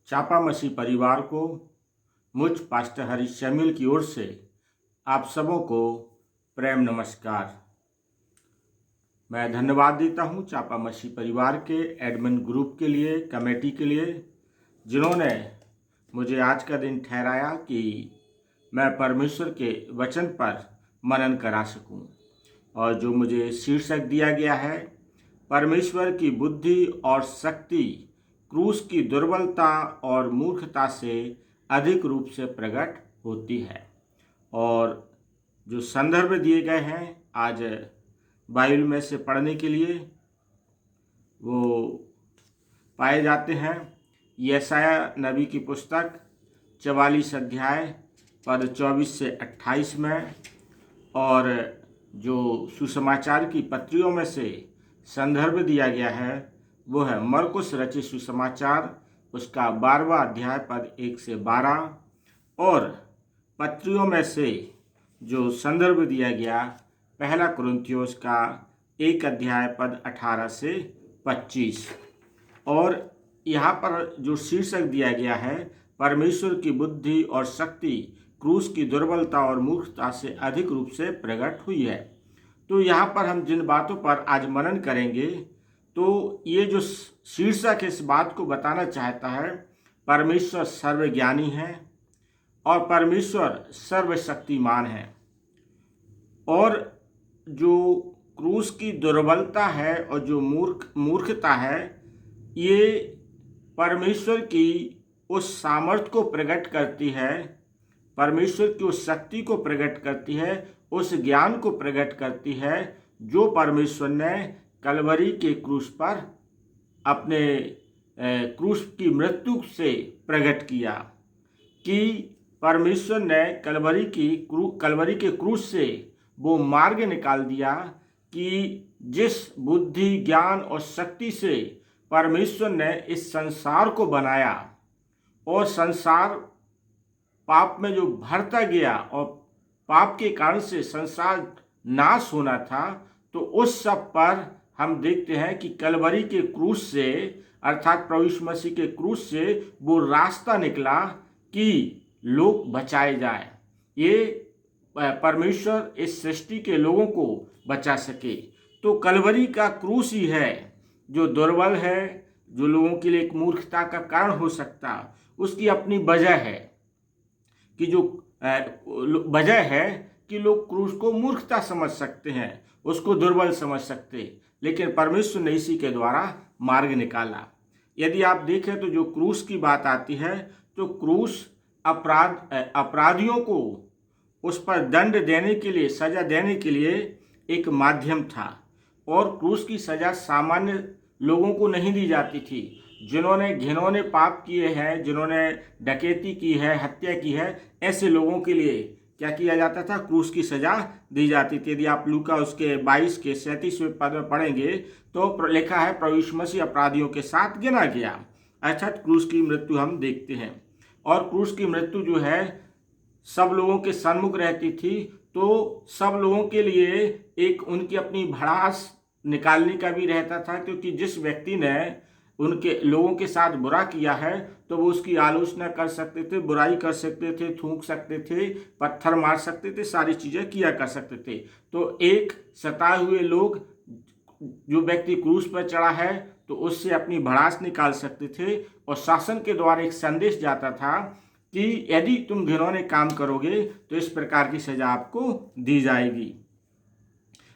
चापा मसीह परिवार को मुझ पास्टर हरीश शमील की ओर से आप सबों को प्रेम नमस्कार। मैं धन्यवाद देता हूं चापा मसीह परिवार के एडमिन ग्रुप के लिए, कमेटी के लिए, जिन्होंने मुझे आज का दिन ठहराया कि मैं परमेश्वर के वचन पर मनन करा सकूं। और जो मुझे शीर्षक दिया गया है, परमेश्वर की बुद्धि और शक्ति क्रूस की दुर्बलता और मूर्खता से अधिक रूप से प्रकट होती है। और जो संदर्भ दिए गए हैं आज बाइबल में से पढ़ने के लिए, वो पाए जाते हैं यशायाह नबी की पुस्तक 44 अध्याय पद 24 से 28 में, और जो सुसमाचार की पत्रियों में से संदर्भ दिया गया है वो है मरकुस रचित सुसमाचार, उसका 12वां अध्याय पद 1 से 12, और पत्रियों में से जो संदर्भ दिया गया पहला कुरिन्थियोस का 1 अध्याय पद 18 से 25। और यहाँ पर जो शीर्षक दिया गया है, परमेश्वर की बुद्धि और शक्ति क्रूस की दुर्बलता और मूर्खता से अधिक रूप से प्रकट हुई है। तो यहाँ पर हम जिन बातों पर आज मनन करेंगे, तो ये जो शीर्षक इस बात को बताना चाहता है, परमेश्वर सर्वज्ञानी है और परमेश्वर सर्वशक्तिमान है। और जो क्रूस की दुर्बलता है और जो मूर्खता है, ये परमेश्वर की उस सामर्थ्य को प्रकट करती है, परमेश्वर की उस शक्ति को प्रकट करती है, उस ज्ञान को प्रकट करती है जो परमेश्वर ने कलवरी के क्रूस पर अपने क्रूस की मृत्यु से प्रकट किया। कि परमेश्वर ने कलवरी के क्रूस से वो मार्ग निकाल दिया कि जिस बुद्धि, ज्ञान और शक्ति से परमेश्वर ने इस संसार को बनाया, और संसार पाप में जो भरता गया और पाप के कारण से संसार नाश होना था, तो उस सब पर हम देखते हैं कि कलवरी के क्रूस से, अर्थात प्रभु यीशु मसीह के क्रूस से वो रास्ता निकला कि लोग बचाए जाए। ये परमेश्वर इस सृष्टि के लोगों को बचा सके। तो कलवरी का क्रूस ही है जो दुर्बल है, जो लोगों के लिए एक मूर्खता का कारण हो सकता। उसकी अपनी वजह है कि जो वजह है कि लोग क्रूस को मूर्खता समझ सकते हैं, उसको दुर्बल समझ सकते, लेकिन परमेश्वर ने इसी के द्वारा मार्ग निकाला। यदि आप देखें तो जो क्रूस की बात आती है, तो क्रूस अपराधियों को उस पर दंड देने के लिए, सजा देने के लिए एक माध्यम था। और क्रूस की सजा सामान्य लोगों को नहीं दी जाती थी। जिन्होंने घिनौने पाप किए हैं, जिन्होंने डकैती की है, हत्या की है, ऐसे लोगों के लिए क्या किया जाता था? क्रूस की सजा दी जाती थी। यदि आप लूका उसके 22 के 37वें पद में पढ़ेंगे तो लिखा है, प्रभु यीशु मसीह अपराधियों के साथ गिना गया, अर्थात क्रूस की मृत्यु हम देखते हैं। और क्रूस की मृत्यु जो है सब लोगों के सन्मुख रहती थी, तो सब लोगों के लिए एक उनकी अपनी भड़ास निकालने का भी रहता था, क्योंकि जिस व्यक्ति ने उनके लोगों के साथ बुरा किया है तो वो उसकी आलोचना कर सकते थे, बुराई कर सकते थे, थूक सकते थे, पत्थर मार सकते थे, सारी चीज़ें किया कर सकते थे। तो एक सताए हुए लोग, जो व्यक्ति क्रूस पर चढ़ा है, तो उससे अपनी भड़ास निकाल सकते थे। और शासन के द्वारा एक संदेश जाता था कि यदि तुम घिनौने काम करोगे तो इस प्रकार की सजा आपको दी जाएगी।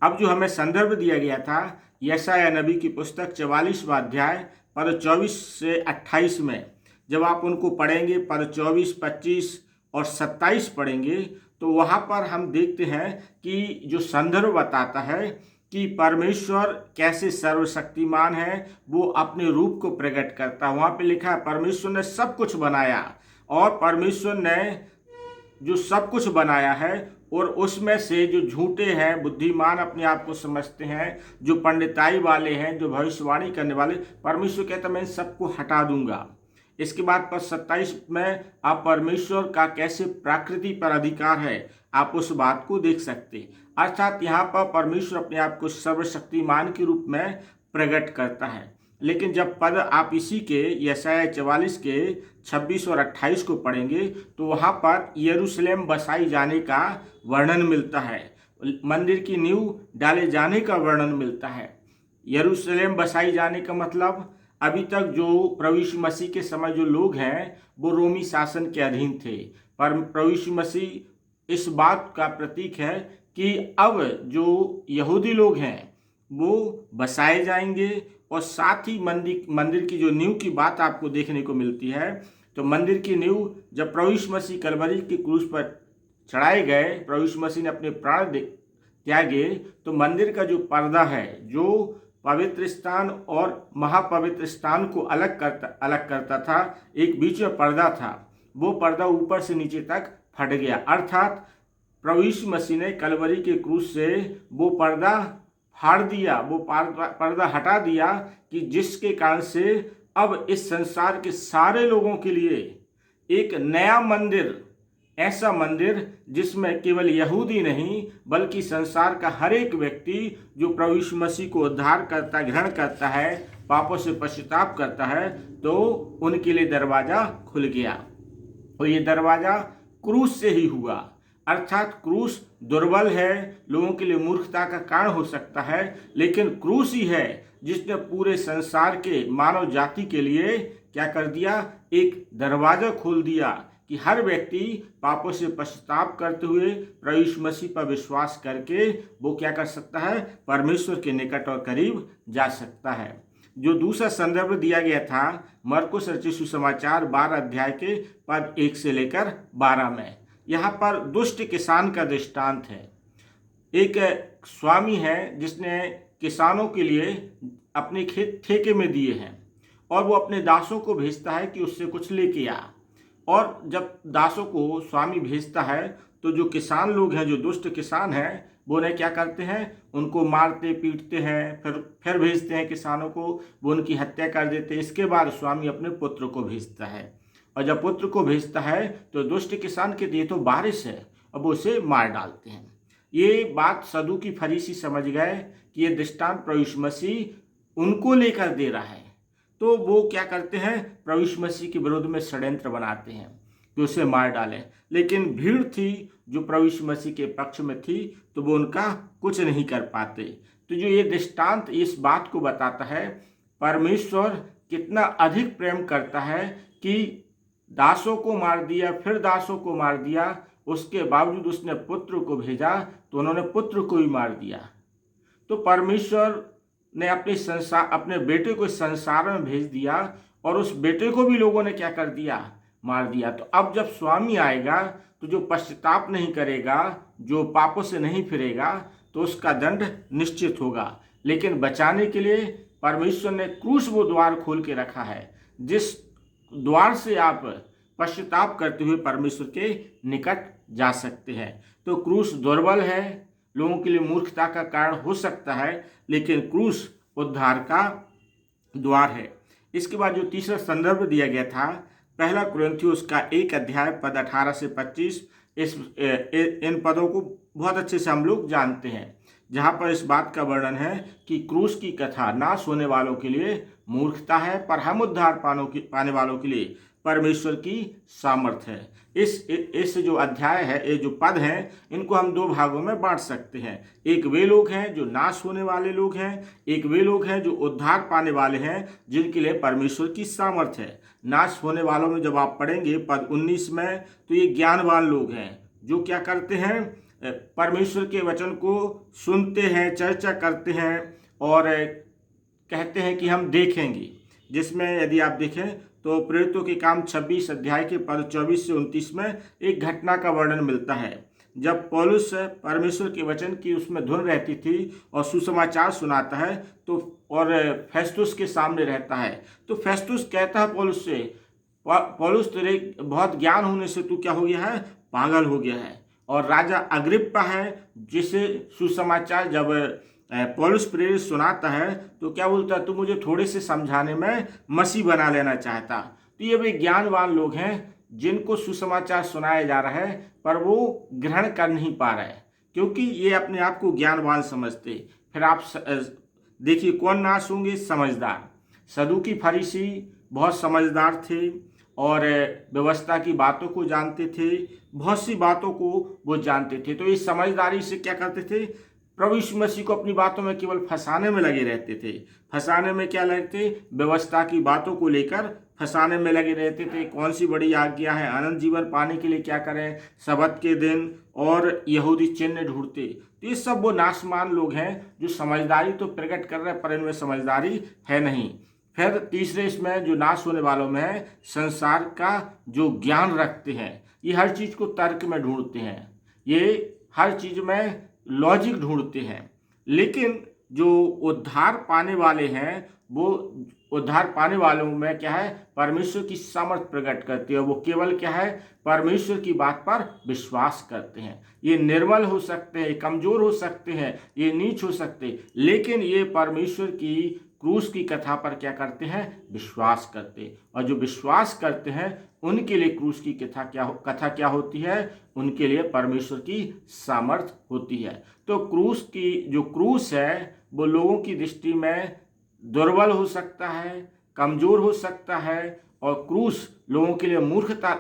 अब जो हमें संदर्भ दिया गया था यशायाह नबी की पुस्तक 44वां अध्याय पद 24 से 28 में, जब आप उनको पढ़ेंगे, पद 24, 25 और 27 पढ़ेंगे, तो वहाँ पर हम देखते हैं कि जो संदर्भ बताता है कि परमेश्वर कैसे सर्वशक्तिमान है, वो अपने रूप को प्रकट करता है। वहाँ पे लिखा है परमेश्वर ने सब कुछ बनाया, और परमेश्वर ने जो सब कुछ बनाया है, और उसमें से जो झूठे हैं, बुद्धिमान अपने आप को समझते हैं, जो पंडिताई वाले हैं, जो भविष्यवाणी करने वाले, परमेश्वर कहता मैं सबको हटा दूंगा। इसके बाद पद 27 में आप परमेश्वर का कैसे प्रकृति पर अधिकार है, आप उस बात को देख सकते। अर्थात यहाँ पर परमेश्वर अपने आप को सर्वशक्तिमान के रूप में प्रकट करता है। लेकिन जब पद आप इसी के यशायाह 44 के 26 और 28 को पढ़ेंगे तो वहाँ पर यरूशलेम बसाई जाने का वर्णन मिलता है, मंदिर की नींव डाले जाने का वर्णन मिलता है। यरूशलेम बसाई जाने का मतलब अभी तक जो प्रभु यीशु मसीह के समय जो लोग हैं वो रोमी शासन के अधीन थे, पर प्रभु यीशु मसीह इस बात का प्रतीक है कि अब जो यहूदी लोग हैं वो बसाए जाएंगे। और साथ ही मंदिर की जो नींव की बात आपको देखने को मिलती है, तो मंदिर की नींव जब प्रभु यीशु मसीह कलवरी की क्रूस पर चढ़ाए गए, प्रभु यीशु मसीह ने अपने प्राण त्यागे, तो मंदिर का जो पर्दा है जो पवित्र स्थान और महापवित्र स्थान को अलग करता था, एक बीच में पर्दा था, वो पर्दा ऊपर से नीचे तक फट गया। अर्थात प्रभु यीशु मसीह ने कलवरी के क्रूस से वो पर्दा फाड़ दिया, वो पर्दा हटा दिया, कि जिसके कारण से अब इस संसार के सारे लोगों के लिए एक नया मंदिर, ऐसा मंदिर जिसमें केवल यहूदी नहीं बल्कि संसार का हर एक व्यक्ति जो प्रभु यीशु मसीह को उद्धार करता, ग्रहण करता है, पापों से पश्चाताप करता है, तो उनके लिए दरवाजा खुल गया। और ये दरवाजा क्रूस से ही हुआ। अर्थात क्रूस दुर्बल है, लोगों के लिए मूर्खता का कारण हो सकता है, लेकिन क्रूस ही है जिसने पूरे संसार के मानव जाति के लिए क्या कर दिया, एक दरवाजा खोल दिया कि हर व्यक्ति पापों से पश्चाताप करते हुए प्रभु यीशु मसीह पर विश्वास करके वो क्या कर सकता है, परमेश्वर के निकट और करीब जा सकता है। जो दूसरा संदर्भ दिया गया था मरकुस रचित सुसमाचार 12 अध्याय के पद 1 से लेकर 12 में, यहाँ पर दुष्ट किसान का दृष्टांत है। एक स्वामी है जिसने किसानों के लिए अपने खेत ठेके में दिए हैं और वो अपने दासों को भेजता है कि उससे कुछ लेके आ। और जब दासों को स्वामी भेजता है तो जो किसान लोग हैं, जो दुष्ट किसान हैं, वो उन्हें क्या करते हैं, उनको मारते पीटते हैं, फिर भेजते हैं किसानों को, वो उनकी हत्या कर देते हैं। इसके बाद स्वामी अपने पुत्र को भेजता है, और जब पुत्र को भेजता है तो दुष्ट किसान के दिए तो बारिश है, अब उसे मार डालते हैं। ये बात सदूकी फरीसी समझ गए कि ये दृष्टांत प्रभु यीशु मसीह उनको लेकर दे रहा है, तो वो क्या करते हैं, प्रभु यीशु मसीह के विरोध में षड्यंत्र बनाते हैं कि उसे मार डालें। लेकिन भीड़ थी जो प्रभु यीशु मसीह के पक्ष में थी, तो वो उनका कुछ नहीं कर पाते। तो जो ये दृष्टांत इस बात को बताता है परमेश्वर कितना अधिक प्रेम करता है कि दासों को मार दिया, फिर दासों को मार दिया, उसके बावजूद उसने पुत्र को भेजा तो उन्होंने पुत्र को ही मार दिया। तो परमेश्वर ने अपने बेटे को संसार में भेज दिया और उस बेटे को भी लोगों ने क्या कर दिया, मार दिया। तो अब जब स्वामी आएगा तो जो पश्चाताप नहीं करेगा, जो पापों से नहीं फिरेगा, तो उसका दंड निश्चित होगा। लेकिन बचाने के लिए परमेश्वर ने क्रूस वो द्वार खोल के रखा है जिस द्वार से आप पश्चाताप करते हुए परमेश्वर के निकट जा सकते हैं। तो क्रूस दुर्बल है, लोगों के लिए मूर्खता का कारण हो सकता है, लेकिन क्रूस उद्धार का द्वार है। इसके बाद जो तीसरा संदर्भ दिया गया था पहला कुरिन्थियोस का 1 अध्याय पद 18 से 25, इन पदों को बहुत अच्छे से हम लोग जानते हैं, जहाँ पर इस बात का वर्णन है कि क्रूस की कथा नाश होने वालों के लिए मूर्खता है, पर हम उद्धार पाने वालों के लिए परमेश्वर की सामर्थ्य है। इस जो अध्याय है, ये जो पद हैं, इनको हम दो भागों में बांट सकते हैं। एक वे लोग हैं जो नाश होने वाले लोग हैं, एक वे लोग हैं जो उद्धार पाने वाले हैं जिनके लिए परमेश्वर की सामर्थ्य है। नाश होने वालों में जब आप पढ़ेंगे पद 19 में, तो ये ज्ञानवान लोग हैं जो क्या करते हैं, परमेश्वर के वचन को सुनते हैं, चर्चा करते हैं और कहते हैं कि हम देखेंगे। जिसमें यदि आप देखें तो प्रेरितों के काम 26 अध्याय के पद 24 से 29 में एक घटना का वर्णन मिलता है, जब पौलुस परमेश्वर के वचन की उसमें धुन रहती थी और सुसमाचार सुनाता है, तो और फेस्तुस के सामने रहता है। तो फेस्तुस कहता है पौलुस से, पौलुस तेरे बहुत ज्ञान होने से तू क्या हो गया है, पागल हो गया है। और राजा अग्रिप्पा है जिसे सुसमाचार जब पौलुस प्रेरित सुनाता है तो क्या बोलता है, तू मुझे थोड़े से समझाने में मसीह बना लेना चाहता। तो ये वे ज्ञानवान लोग हैं जिनको सुसमाचार सुनाया जा रहा है, पर वो ग्रहण कर नहीं पा रहे क्योंकि ये अपने आप को ज्ञानवान समझते। फिर आप देखिए कौन नाश होंगे, समझदार। सदूकी फरीसी बहुत समझदार थे और व्यवस्था की बातों को जानते थे, बहुत सी बातों को वो जानते थे। तो इस समझदारी से क्या करते थे, प्रभु यीशु मसीह को अपनी बातों में केवल फंसाने में लगे रहते थे। फंसाने में क्या लगते, व्यवस्था की बातों को लेकर फंसाने में लगे रहते थे। कौन सी बड़ी आज्ञा है, अनंत जीवन पाने के लिए क्या करें, सबत के दिन, और यहूदी चिन्ह ढूंढते। तो ये सब वो नाशमान लोग हैं जो समझदारी तो प्रकट कर रहे हैं पर इनमें समझदारी है नहीं। फिर तीसरे इसमें जो नाश होने वालों में है, संसार का जो ज्ञान रखते हैं, ये हर चीज को तर्क में ढूंढते हैं, ये हर चीज में लॉजिक ढूंढते हैं। लेकिन जो उद्धार पाने वाले हैं, वो उद्धार पाने वालों में क्या है, परमेश्वर की सामर्थ प्रकट करते हैं। वो केवल क्या है, परमेश्वर की बात पर विश्वास करते हैं। ये निर्बल हो सकते हैं, कमजोर हो सकते हैं, ये नीच हो सकते हैं, लेकिन ये परमेश्वर की क्रूस की कथा पर क्या करते हैं, विश्वास करते हैं। और जो विश्वास करते हैं उनके लिए क्रूस की कथा क्या होती है, उनके लिए परमेश्वर की सामर्थ होती है। तो क्रूस की जो क्रूस है वो लोगों की दृष्टि में दुर्बल हो सकता है, कमजोर हो सकता है, और क्रूस लोगों के लिए मूर्खता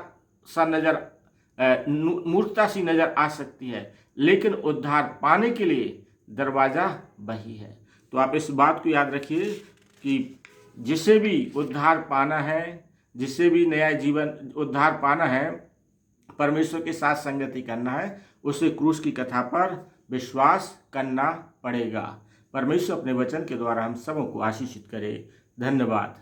सी नजर आ सकती है, लेकिन उद्धार पाने के लिए दरवाजा वही है। तो आप इस बात को याद रखिए कि जिसे भी उद्धार पाना है, जिसे भी नया जीवन उद्धार पाना है, परमेश्वर के साथ संगति करना है, उसे क्रूस की कथा पर विश्वास करना पड़ेगा। परमेश्वर अपने वचन के द्वारा हम सबों को आशीषित करे। धन्यवाद।